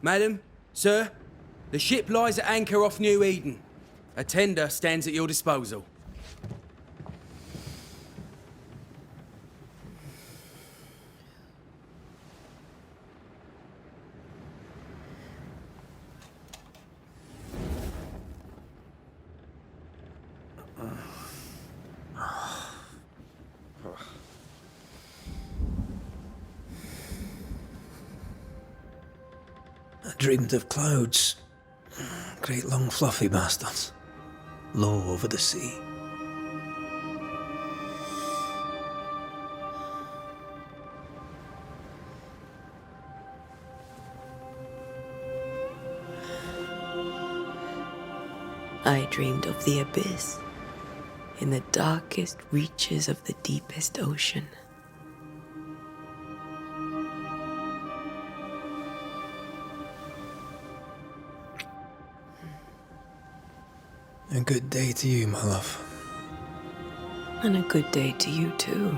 Madam, sir, the ship lies at anchor off New Eden. A tender stands at your disposal. I dreamed of clouds. Great long fluffy bastards. Low over the sea. I dreamed of the abyss, in the darkest reaches of the deepest ocean. A good day to you, my love. And a good day to you too.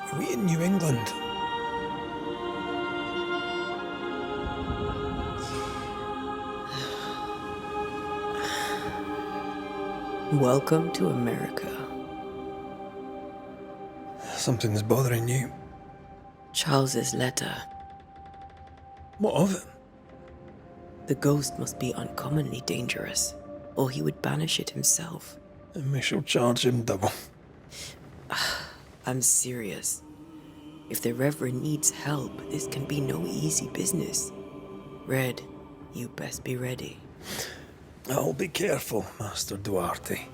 Are we in New England? Welcome to America. Something's bothering you. Charles's letter. What of it? The ghost must be uncommonly dangerous, or he would banish it himself. And we shall charge him double. I'm serious. If the Reverend needs help, this can be no easy business. Red, you best be ready. I'll be careful, Master Duarte.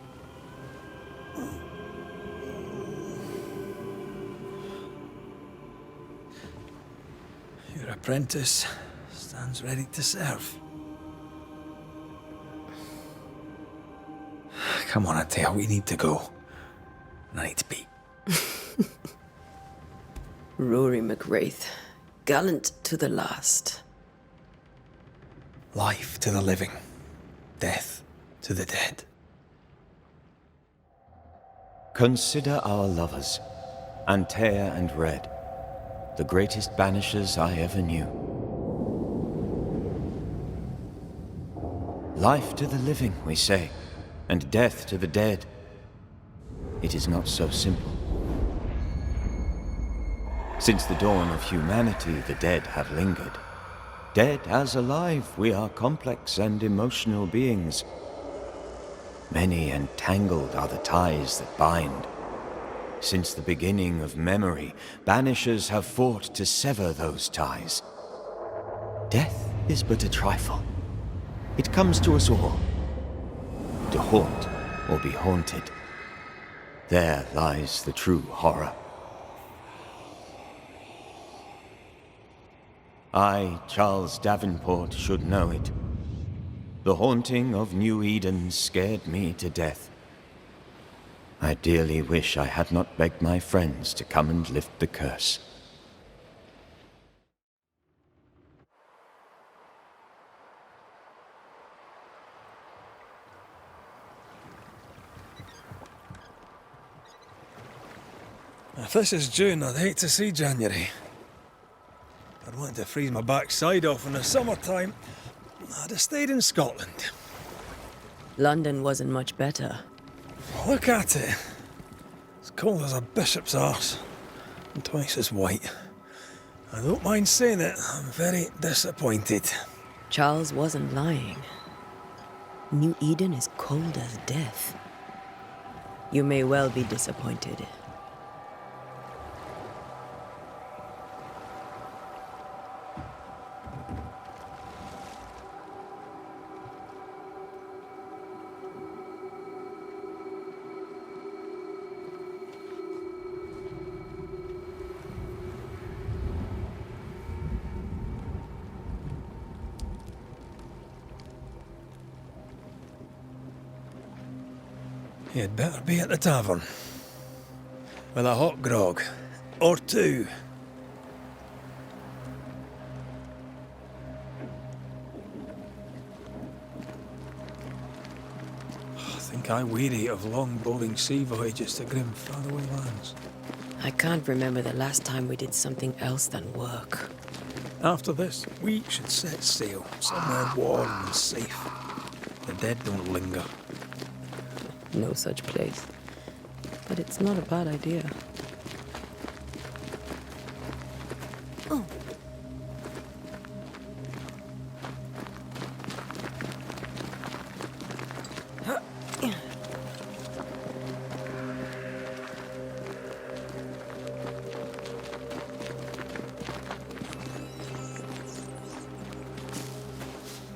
Your apprentice stands ready to serve. Come on, Atea, we need to go. And I need to pee. Rory McWraith, gallant to the last. Life to the living, death to the dead. Consider our lovers, Antea and Red, the greatest banishers I ever knew. Life to the living, we say, and death to the dead. It is not so simple. Since the dawn of humanity, the dead have lingered. Dead as alive, we are complex and emotional beings. Many and tangled are the ties that bind. Since the beginning of memory, banishers have fought to sever those ties. Death is but a trifle. It comes to us all. To haunt or be haunted. There lies the true horror. I, Charles Davenport, should know it. The haunting of New Eden scared me to death. I dearly wish I had not begged my friends to come and lift the curse. If this is June, I'd hate to see January. I'd want to freeze my backside off in the summertime. I'd have stayed in Scotland. London wasn't much better. Look at it. As cold as a bishop's arse. And twice as white. I don't mind saying it, I'm very disappointed. Charles wasn't lying. New Eden is cold as death. You may well be disappointed. You'd better be at the tavern. With a hot grog. Or two. I think I weary of long, boring sea voyages to grim, faraway lands. I can't remember the last time we did something else than work. After this, we should set sail somewhere warm and safe. The dead don't linger. No such place. But it's not a bad idea.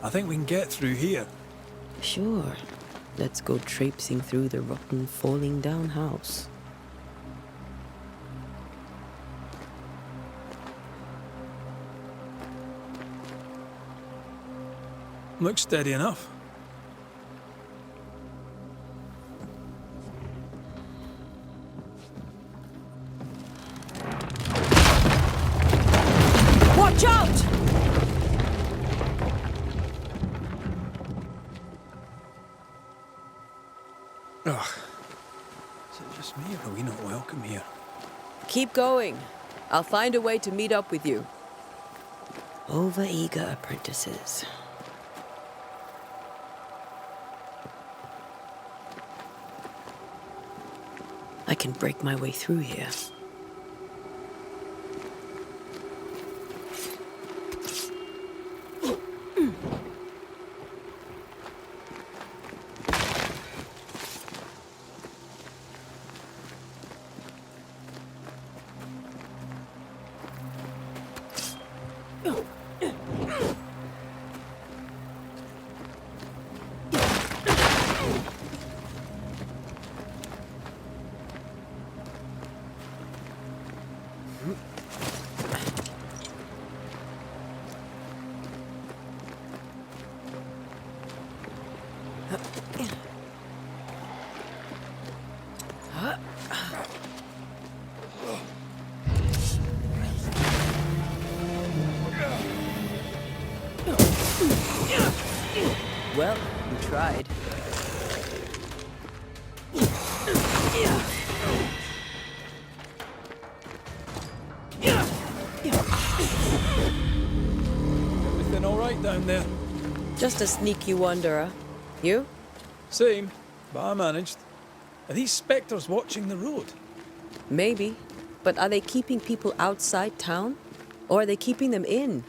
I think we can get through here. Sure. Let's go traipsing through the rotten, falling down house. Looks steady enough. Watch out! Ugh. Is it just me, or are we not welcome here? Keep going. I'll find a way to meet up with you. Over-eager apprentices. I can break my way through here. Well, you tried. Everything all right down there? Just a sneaky wanderer. You? Same, but I managed. Are these spectres watching the road? Maybe. But are they keeping people outside town? Or are they keeping them in?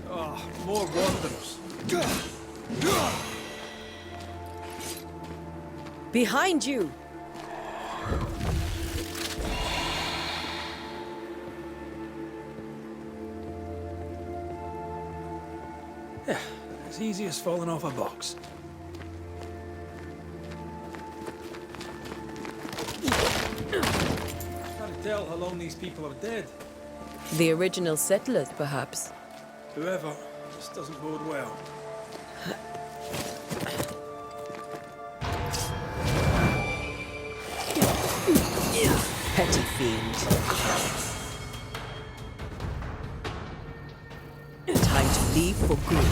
Oh, more wanderers. Behind you! Yeah, as easy as falling off a box. Can't tell how long these people are dead. The original settlers, perhaps. Whoever, this doesn't bode well. Petty fiend. Time to leave for good.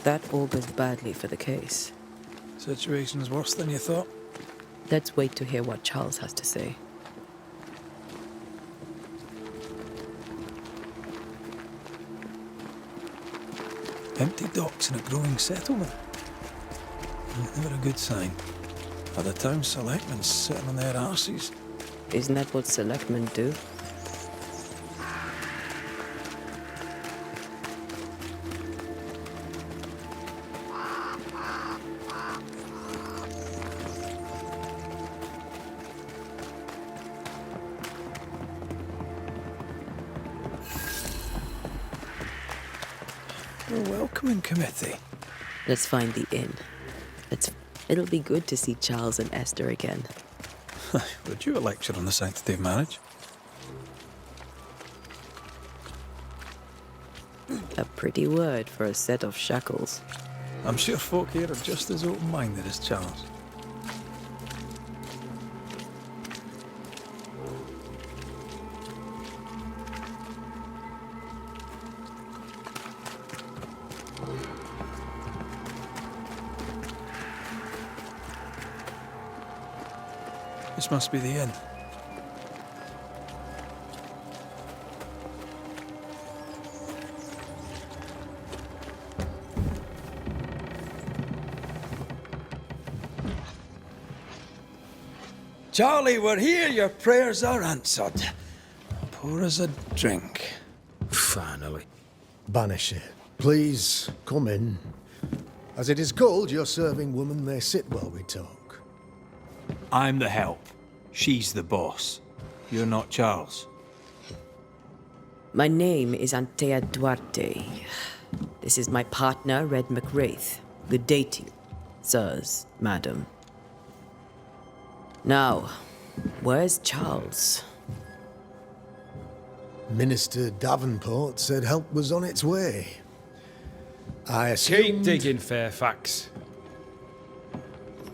That augurs badly for the case. Situation's worse than you thought. Let's wait to hear what Charles has to say. Empty docks in a growing settlement. Never a good sign. Are the town selectmen sitting on their arses? Isn't that what selectmen do? A welcoming committee. Let's find the inn. It'll be good to see Charles and Esther again. Would you a lecture on the sanctity of marriage? A pretty word for a set of shackles. I'm sure folk here are just as open-minded as Charles. This must be the inn. Charlie, we're here. Your prayers are answered. Pour us a drink. Finally. Banisher, please come in. As it is called, your serving woman may sit while we talk. I'm the help. She's the boss. You're not Charles. My name is Antea Duarte. This is my partner, Red McWraith. Good day to you, sirs, madam. Now, where's Charles? Minister Davenport said help was on its way. I assumed... Keep digging, Fairfax.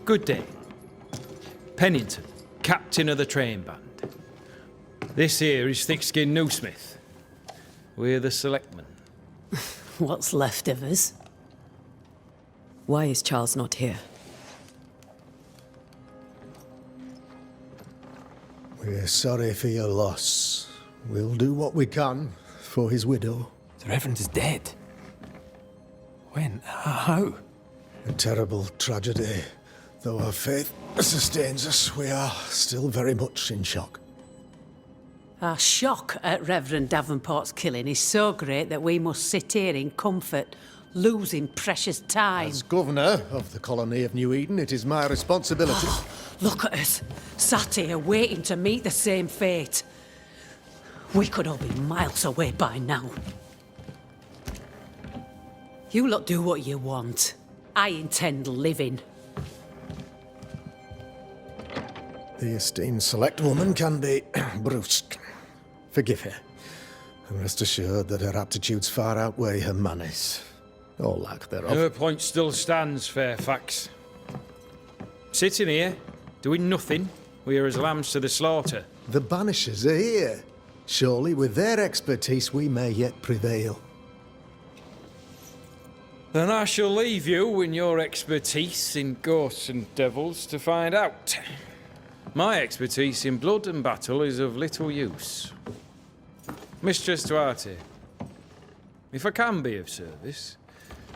Good day. Pennington, captain of the train band. This here is Thickskin Newsmith. We're the selectmen. What's left of us? Why is Charles not here? We're sorry for your loss. We'll do what we can for his widow. The Reverend is dead. When? How? A terrible tragedy. Though our faith sustains us, we are still very much in shock. Our shock at Reverend Davenport's killing is so great that we must sit here in comfort, losing precious time. As governor of the colony of New Eden, it is my responsibility. Look at us, sat here waiting to meet the same fate. We could all be miles away by now. You lot do what you want. I intend living. The esteemed select woman can be brusque. Forgive her. And rest assured that her aptitudes far outweigh her manners. Or lack thereof. Her point still stands, Fairfax. Sitting here, doing nothing, we are as lambs to the slaughter. The Banishers are here. Surely with their expertise we may yet prevail. Then I shall leave you and your expertise in ghosts and devils to find out. My expertise in blood and battle is of little use. Mistress Duarte, if I can be of service,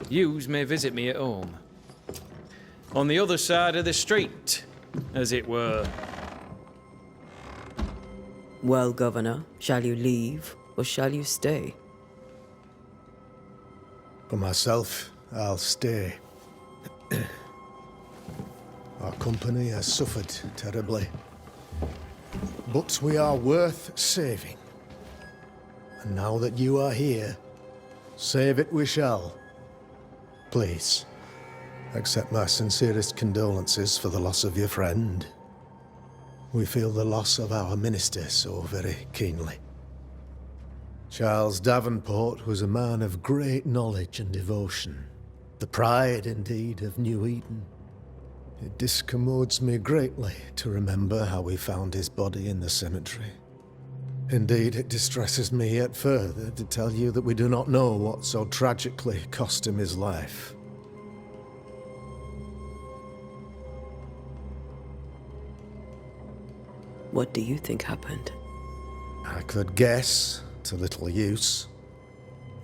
yous may visit me at home. On the other side of the street, as it were. Well, Governor, shall you leave or shall you stay? For myself, I'll stay. Our company has suffered terribly. But we are worth saving. And now that you are here, save it we shall. Please, accept my sincerest condolences for the loss of your friend. We feel the loss of our minister so very keenly. Charles Davenport was a man of great knowledge and devotion. The pride, indeed, of New Eden. It discommodes me greatly to remember how we found his body in the cemetery. Indeed, it distresses me yet further to tell you that we do not know what so tragically cost him his life. What do you think happened? I could guess, to little use.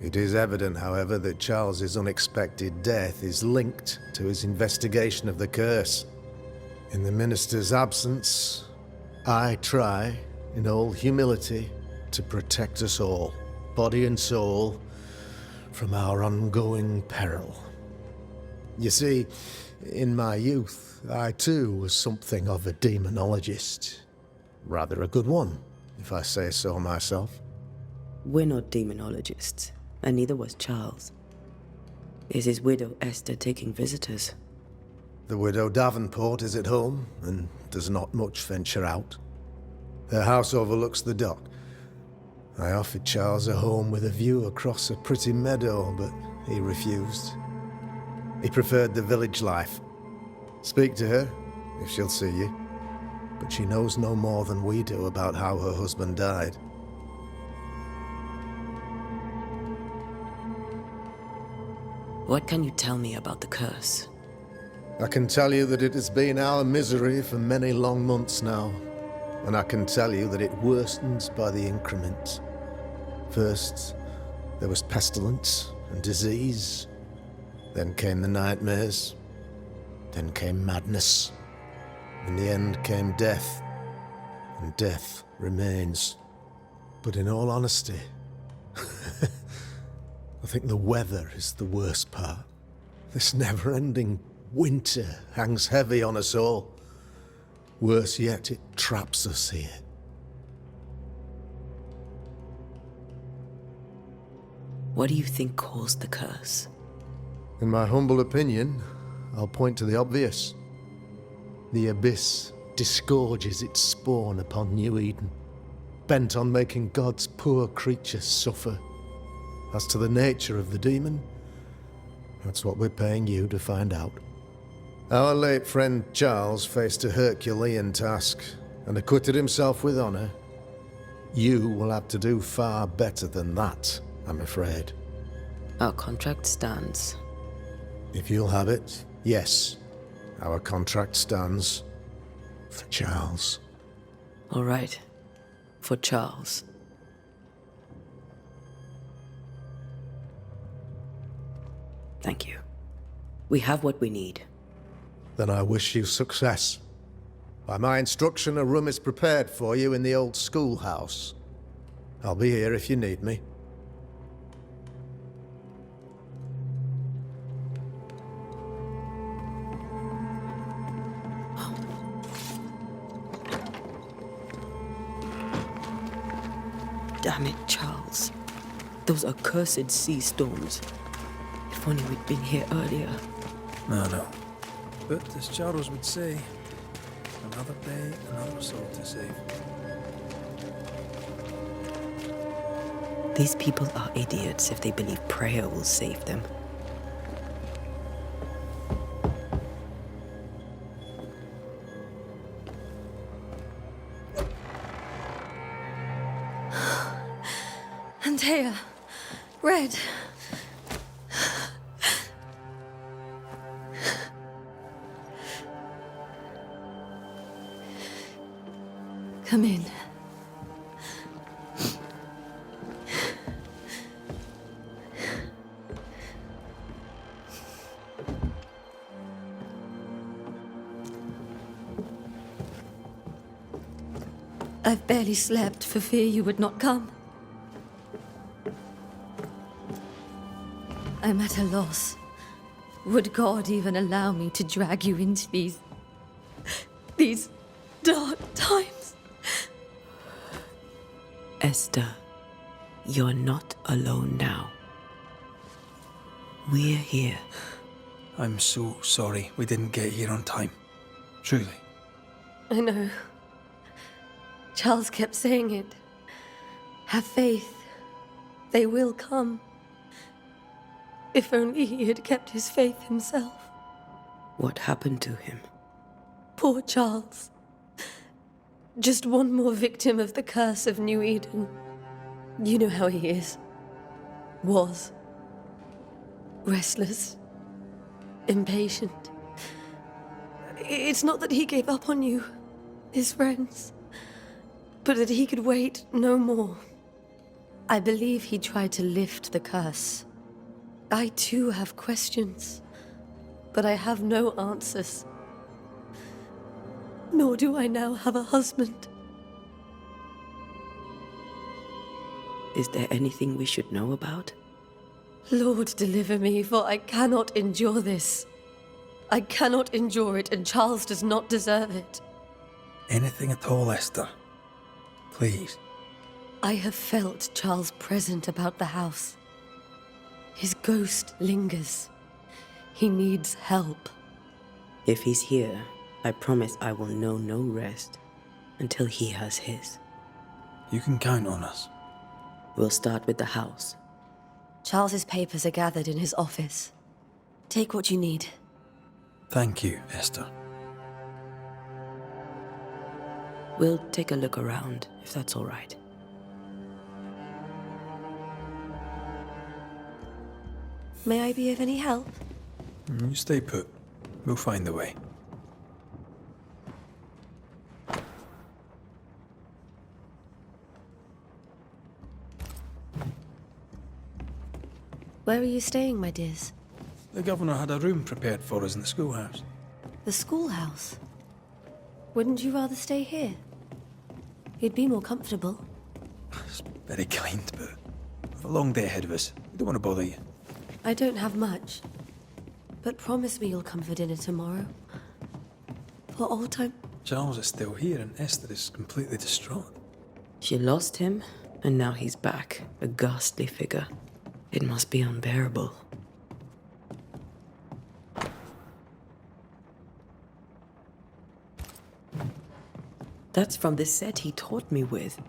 It is evident, however, that Charles's unexpected death is linked to his investigation of the curse. In the minister's absence, I try, in all humility, to protect us all, body and soul, from our ongoing peril. You see, in my youth, I too was something of a demonologist. Rather a good one, if I say so myself. We're not demonologists, and neither was Charles. Is his widow Esther taking visitors? The widow Davenport is at home, and does not much venture out. Her house overlooks the dock. I offered Charles a home with a view across a pretty meadow, but he refused. He preferred the village life. Speak to her, if she'll see you. But she knows no more than we do about how her husband died. What can you tell me about the curse? I can tell you that it has been our misery for many long months now. And I can tell you that it worsens by the increment. First, there was pestilence and disease. Then came the nightmares. Then came madness. In the end came death. And death remains. But in all honesty, I think the weather is the worst part. This never-ending winter hangs heavy on us all. Worse yet, it traps us here. What do you think caused the curse? In my humble opinion, I'll point to the obvious. The abyss disgorges its spawn upon New Eden, bent on making God's poor creatures suffer. As to the nature of the demon, that's what we're paying you to find out. Our late friend Charles faced a Herculean task and acquitted himself with honor. You will have to do far better than that, I'm afraid. Our contract stands. If you'll have it, yes, our contract stands for Charles. All right. For Charles. Thank you. We have what we need. Then I wish you success. By my instruction, a room is prepared for you in the old schoolhouse. I'll be here if you need me. Damn it, Charles. Those accursed sea storms. If only we'd been here earlier. No. But as Charles would say, another day, another soul to save. These people are idiots if they believe prayer will save them. Antea, Red. Come in. I've barely slept for fear you would not come. I'm at a loss. Would God even allow me to drag you into these dark times? Esther, you're not alone now. We're here. I'm so sorry we didn't get here on time. Truly. I know. Charles kept saying it. Have faith. They will come. If only he had kept his faith himself. What happened to him? Poor Charles. Just one more victim of the curse of New Eden. You know how he is. Was. Restless. Impatient. It's not that he gave up on you, his friends. but that he could wait no more. I believe he tried to lift the curse. I too have questions, but I have no answers. Nor do I now have a husband. Is there anything we should know about? Lord, deliver me, for I cannot endure this. I cannot endure it, and Charles does not deserve it. Anything at all, Esther. Please. I have felt Charles' present about the house. His ghost lingers. He needs help. If he's here, I promise I will know no rest until he has his. You can count on us. We'll start with the house. Charles's papers are gathered in his office. Take what you need. Thank you, Esther. We'll take a look around, if that's all right. May I be of any help? You stay put. We'll find the way. Where are you staying, my dears? The governor had a room prepared for us in the schoolhouse. The schoolhouse? Wouldn't you rather stay here? You'd be more comfortable. It's very kind, but we've a long day ahead of us. We don't want to bother you. I don't have much. But promise me you'll come for dinner tomorrow. For old time. Charles is still here and Esther is completely distraught. She lost him, and now he's back, a ghastly figure. It must be unbearable. That's from the set he taught me with.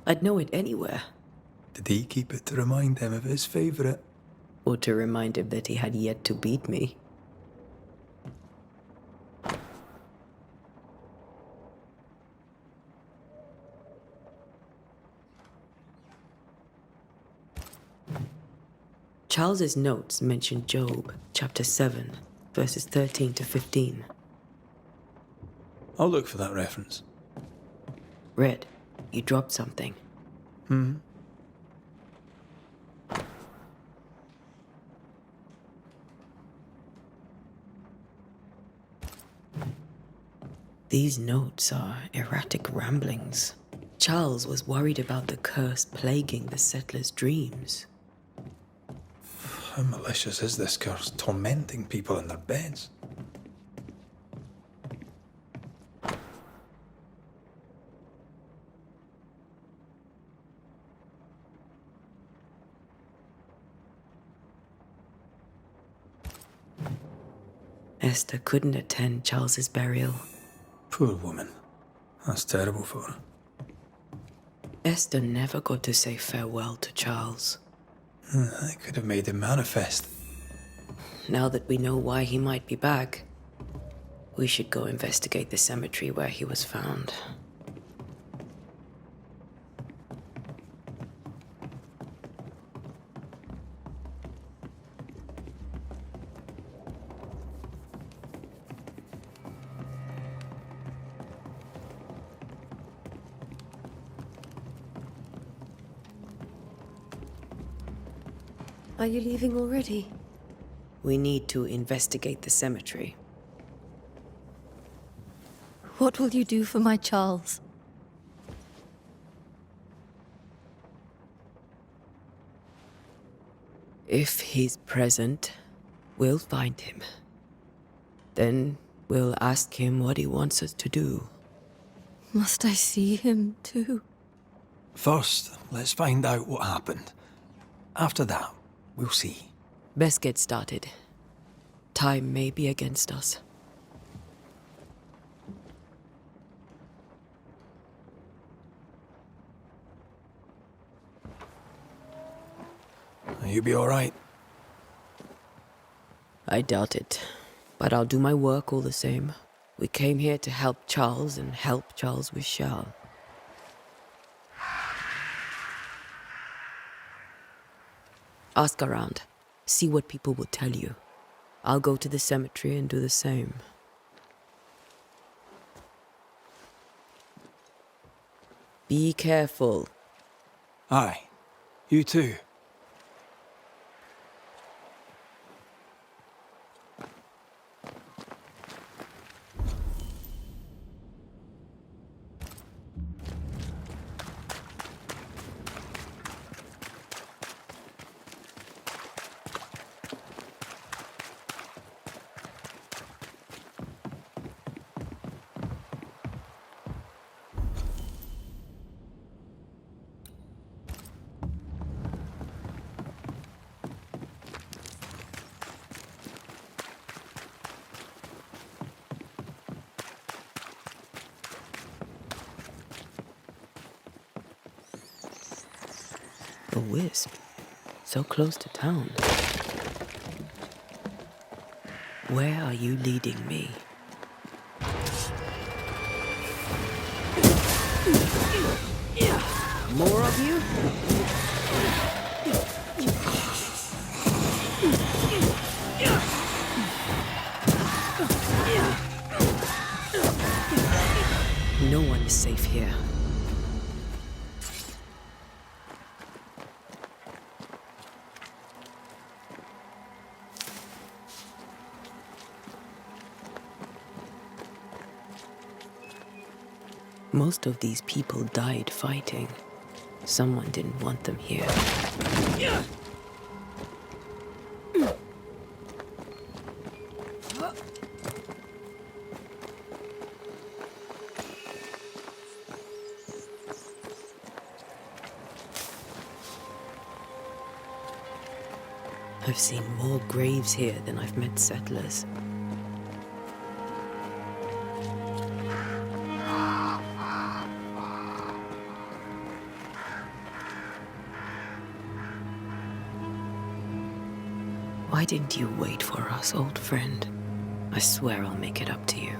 I'd know it anywhere. Did he keep it to remind him of his favourite? Or to remind him that he had yet to beat me. Charles's notes mention Job, chapter 7, verses 13 to 15. I'll look for that reference. Red, you dropped something. These notes are erratic ramblings. Charles was worried about the curse plaguing the settlers' dreams. How malicious is this curse, tormenting people in their beds? Esther couldn't attend Charles's burial. Poor woman. That's terrible for her. Esther never got to say farewell to Charles. I could have made him manifest. Now that we know why he might be back, we should go investigate the cemetery where he was found. Are you leaving already? We need to investigate the cemetery. What will you do for my Charles? If he's present, we'll find him. Then we'll ask him what he wants us to do. Must I see him too? First, let's find out what happened. After that, we'll see. Best get started. Time may be against us. You'll be all right. I doubt it, but I'll do my work all the same. We came here to help Charles, and help Charles we shall. Ask around. See what people will tell you. I'll go to the cemetery and do the same. Be careful. Aye. You too. A wisp. So close to town. Where are you leading me? More of you? No one is safe here. Most of these people died fighting. Someone didn't want them here. I've seen more graves here than I've met settlers. Why didn't you wait for us, old friend? I swear I'll make it up to you.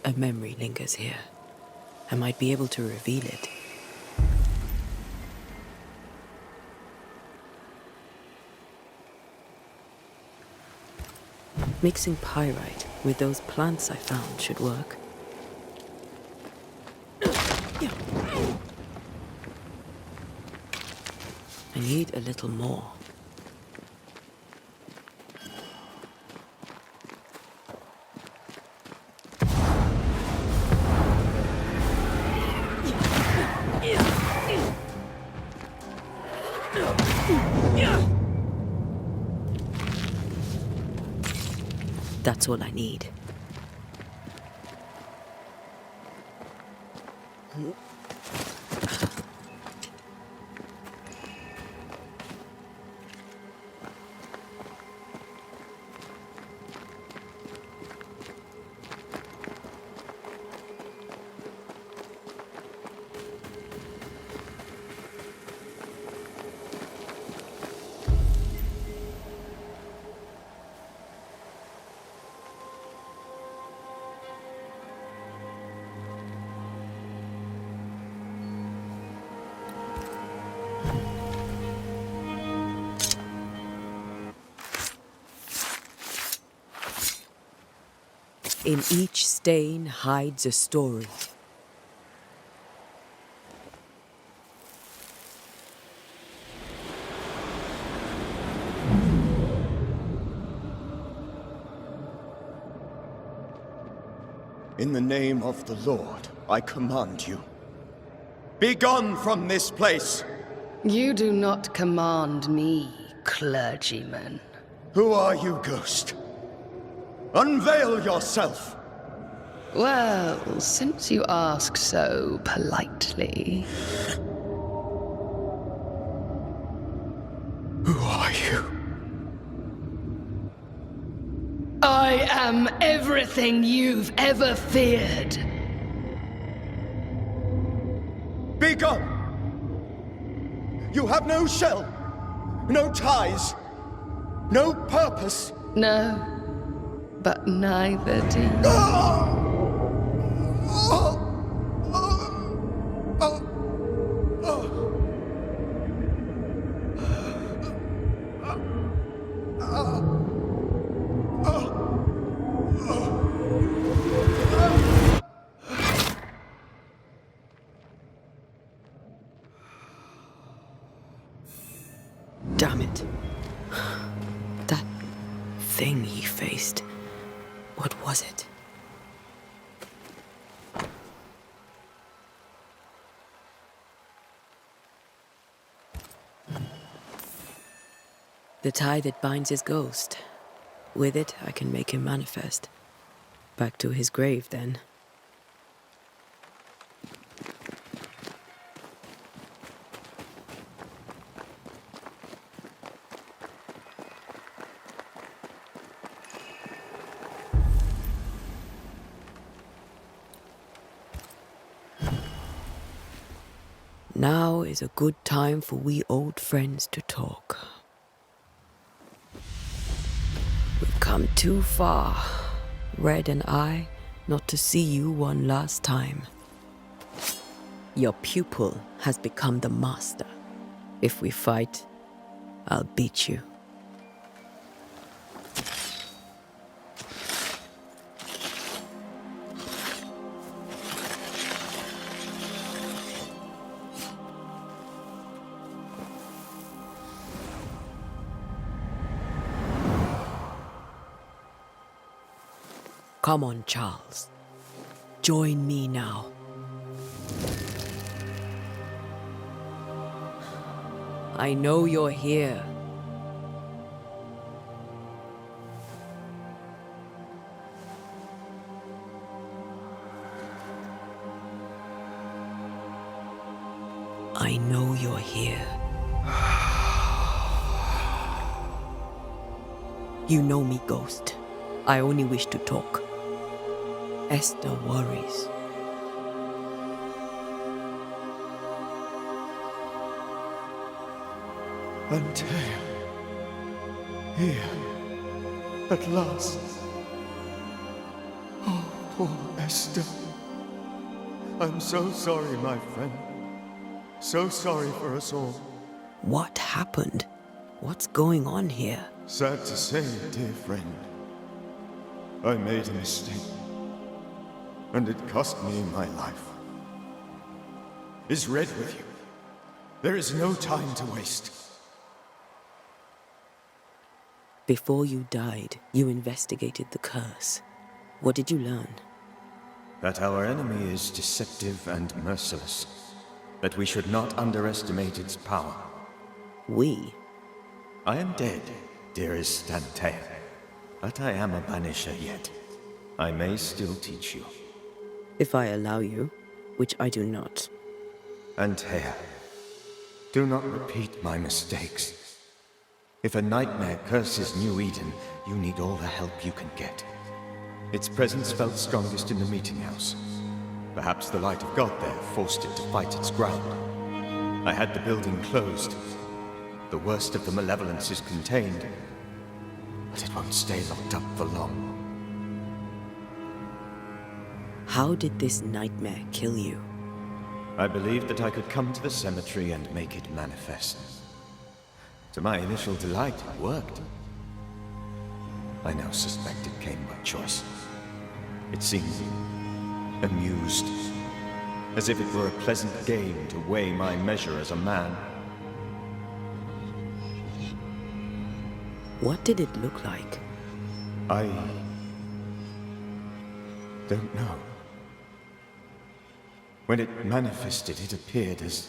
A memory lingers here. I might be able to reveal it. Mixing pyrite with those plants I found should work. I need a little more. That's all I need. In each stain hides a story. In the name of the Lord, I command you. Be gone from this place! You do not command me, clergyman. Who are you, ghost? Unveil yourself! Well, since you ask so politely. Who are you? I am everything you've ever feared. Be gone! You have no shell, no ties, no purpose. No, but neither do you. Damn it. That thing he faced. What was it? The tie that binds his ghost. With it, I can make him manifest. Back to his grave, then. Now is a good time for we old friends to talk. We've come too far, Red and I, not to see you one last time. Your pupil has become the master. If we fight, I'll beat you. Come on, Charles. Join me now. I know you're here. I know you're here. You know me, Ghost. I only wish to talk. Esther worries. Antea. Here. At last. Oh, poor Esther. I'm so sorry, my friend. So sorry for us all. What happened? What's going on here? Sad to say, dear friend. I made a mistake. And it cost me my life. Is Red with you? There is no time to waste. Before you died, you investigated the curse. What did you learn? That our enemy is deceptive and merciless. That we should not underestimate its power. We? I am dead, dearest Antea. But I am a Banisher yet. I may still teach you. If I allow you, which I do not. Antea, do not repeat my mistakes. If a nightmare curses New Eden, you need all the help you can get. Its presence felt strongest in the meeting house. Perhaps the light of God there forced it to fight its ground. I had the building closed. The worst of the malevolence is contained, but it won't stay locked up for long. How did this nightmare kill you? I believed that I could come to the cemetery and make it manifest. To my initial delight, it worked. I now suspect it came by choice. It seemed amused, as if it were a pleasant game to weigh my measure as a man. What did it look like? I don't know. When it manifested, it appeared as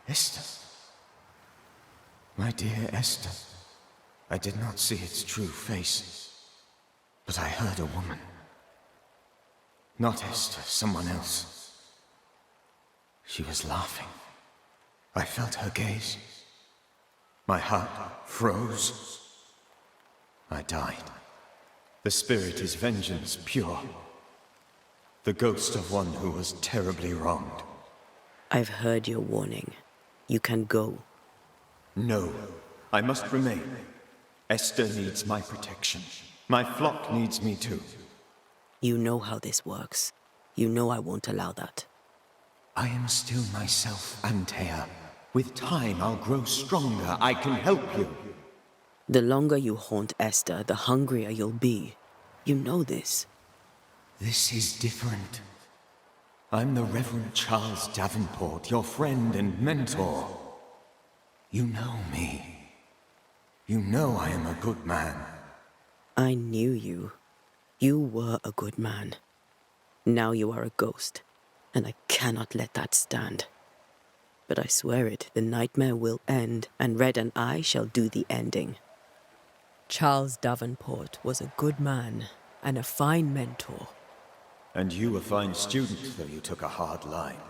Esther. My dear Esther. I did not see its true face, but I heard a woman. Not Esther, someone else. She was laughing. I felt her gaze. My heart froze. I died. The spirit is vengeance pure. The ghost of one who was terribly wronged. I've heard your warning. You can go. No, I must remain. Esther needs my protection. My flock needs me too. You know how this works. You know I won't allow that. I am still myself, Antea. With time, I'll grow stronger. I can help you. The longer you haunt Esther, the hungrier you'll be. You know this. This is different. I'm the Reverend Charles Davenport, your friend and mentor. You know me. You know I am a good man. I knew you. You were a good man. Now you are a ghost, and I cannot let that stand. But I swear it, the nightmare will end, and Red and I shall do the ending. Charles Davenport was a good man and a fine mentor. And you a fine student, though you took a hard line.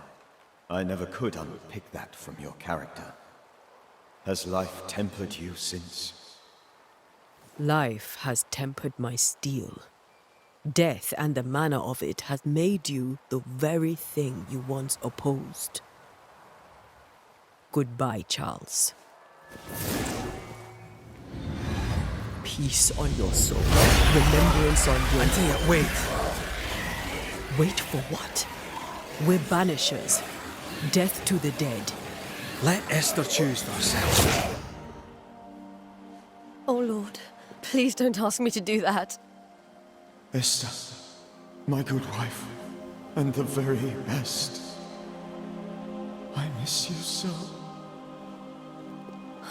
I never could unpick that from your character. Has life tempered you since? Life has tempered my steel. Death and the manner of it has made you the very thing you once opposed. Goodbye, Charles. Peace on your soul. Remembrance on your... Antea, wait. Wait for what? We're banishers. Death to the dead. Let Esther choose for herself. Oh, Lord, please don't ask me to do that. Esther, my good wife, and the very best. I miss you so.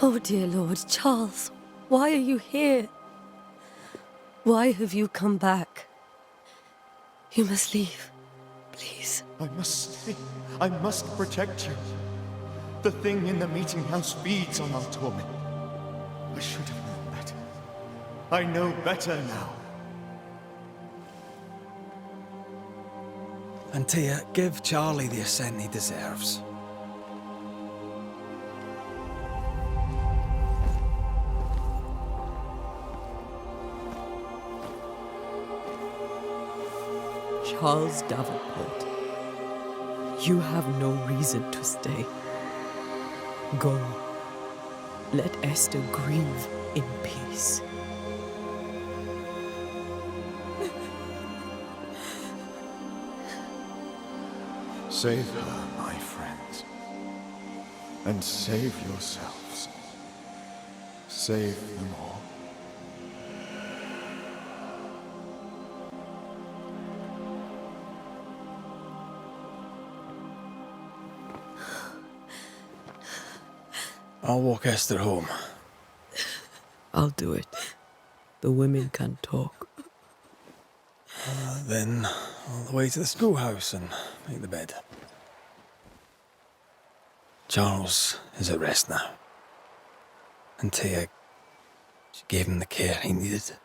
Oh, dear Lord, Charles, why are you here? Why have you come back? You must leave, please. I must stay. I must protect you. The thing in the meeting house feeds on our torment. I should have known better. I know better now. Antea, give Charlie the ascent he deserves. Charles Davenport, you have no reason to stay. Go. Let Esther grieve in peace. Save her, my friends. And save yourselves. Save them all. I'll walk Esther home. I'll do it. The women can talk. Then all the way to the schoolhouse and make the bed. Charles is at rest now. Antea, she gave him the care he needed.